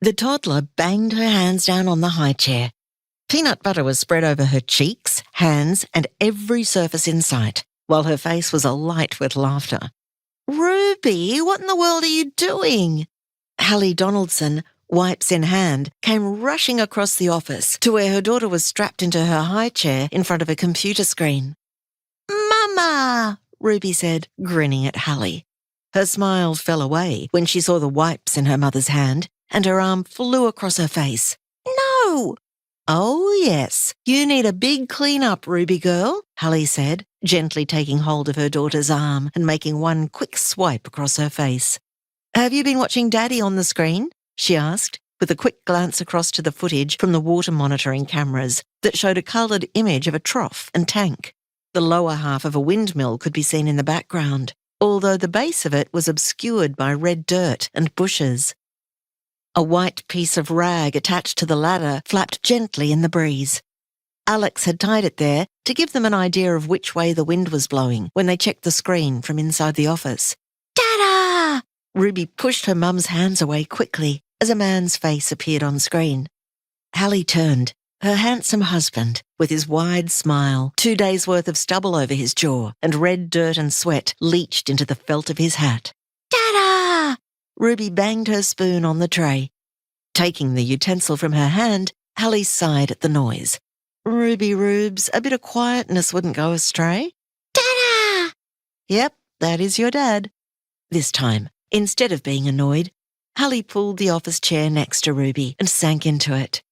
The toddler banged her hands down on the high chair. Peanut butter was spread over her cheeks, hands, and every surface in sight, while her face was alight with laughter. "Ruby, what in the world are you doing?" Hallie Donaldson, wipes in hand, came rushing across the office to where her daughter was strapped into her high chair in front of a computer screen. "Mama," Ruby said, grinning at Hallie. Her smile fell away when she saw the wipes in her mother's hand, and her arm flew across her face. "No!" "Oh, yes, you need a big clean-up, Ruby girl," Hallie said, gently taking hold of her daughter's arm and making one quick swipe across her face. "Have you been watching Daddy on the screen?" she asked, with a quick glance across to the footage from the water monitoring cameras that showed a coloured image of a trough and tank. The lower half of a windmill could be seen in the background, although the base of it was obscured by red dirt and bushes. A white piece of rag attached to the ladder flapped gently in the breeze. Alex had tied it there to give them an idea of which way the wind was blowing when they checked the screen from inside the office. "Ta-da!" Ruby pushed her mum's hands away quickly as a man's face appeared on screen. Hallie turned. Her handsome husband, with his wide smile, 2 days' worth of stubble over his jaw, and red dirt and sweat leached into the felt of his hat. "Ta-da!" Ruby banged her spoon on the tray. Taking the utensil from her hand, Hallie sighed at the noise. "Ruby Rubes, a bit of quietness wouldn't go astray." "Ta-da!" "Yep, that is your dad." This time, instead of being annoyed, Hallie pulled the office chair next to Ruby and sank into it.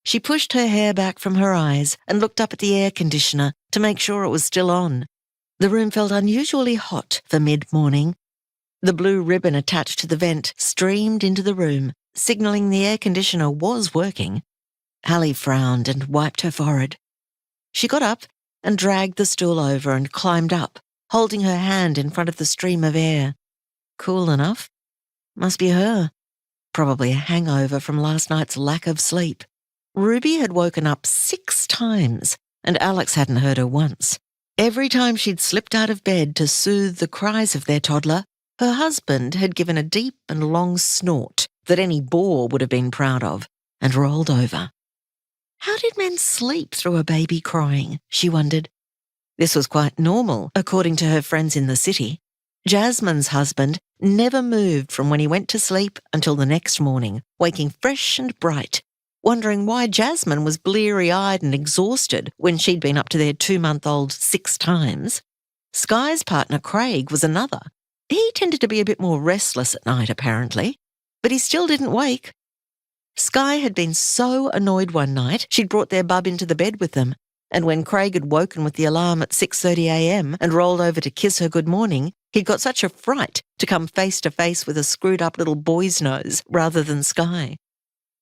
She pushed her hair back from her eyes and looked up at the air conditioner to make sure it was still on. The room felt unusually hot for mid-morning. The blue ribbon attached to the vent streamed into the room, signalling the air conditioner was working. Hallie frowned and wiped her forehead. She got up and dragged the stool over and climbed up, holding her hand in front of the stream of air. Cool enough. Must be her. Probably a hangover from last night's lack of sleep. Ruby had woken up 6 times, and Alex hadn't heard her once. Every time she'd slipped out of bed to soothe the cries of their toddler, her husband had given a deep and long snort that any boar would have been proud of, and rolled over. How did men sleep through a baby crying, she wondered. This was quite normal, according to her friends in the city. Jasmine's husband never moved from when he went to sleep until the next morning, waking fresh and bright, wondering why Jasmine was bleary-eyed and exhausted when she'd been up to their 2-month-old 6 times. Sky's partner, Craig, was another. He tended to be a bit more restless at night, apparently, but he still didn't wake. Sky had been so annoyed one night she'd brought their bub into the bed with them, and when Craig had woken with the alarm at 6:30 a.m. and rolled over to kiss her good morning, he'd got such a fright to come face to face with a screwed-up little boy's nose rather than Sky.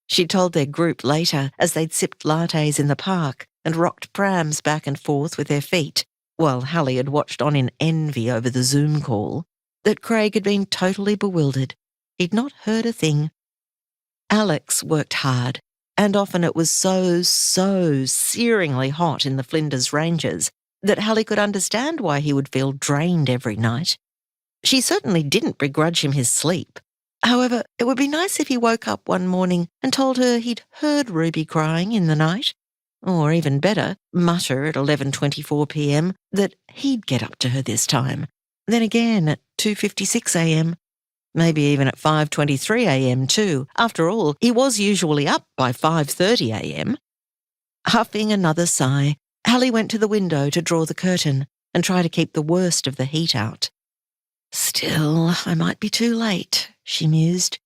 She told their group later, as they'd sipped lattes in the park and rocked prams back and forth with their feet, while Hallie had watched on in envy over the Zoom call, that Craig had been totally bewildered. He'd not heard a thing. Alex worked hard, and often it was so searingly hot in the Flinders Ranges that Hallie could understand why he would feel drained every night. She certainly didn't begrudge him his sleep. However, it would be nice if he woke up one morning and told her he'd heard Ruby crying in the night, or even better, mutter at 11:24 p.m. that he'd get up to her this time, then again at 2:56 a.m., maybe even at 5:23 a.m. too. After all, he was usually up by 5:30 a.m. Huffing another sigh, Hallie went to the window to draw the curtain and try to keep the worst of the heat out. Still, I might be too late, she mused.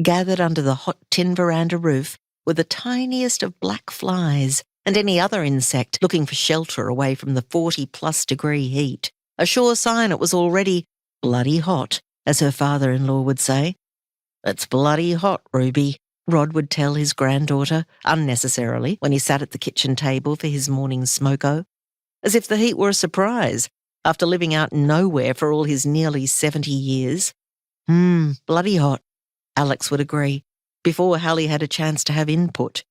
Gathered under the hot tin veranda roof were the tiniest of black flies and any other insect looking for shelter away from the 40-plus degree heat, a sure sign it was already bloody hot, as her father-in-law would say. "It's bloody hot, Ruby," Rod would tell his granddaughter, unnecessarily, when he sat at the kitchen table for his morning smoko, as if the heat were a surprise, after living out nowhere for all his nearly 70 years. Bloody hot, Alex would agree, before Hallie had a chance to have input.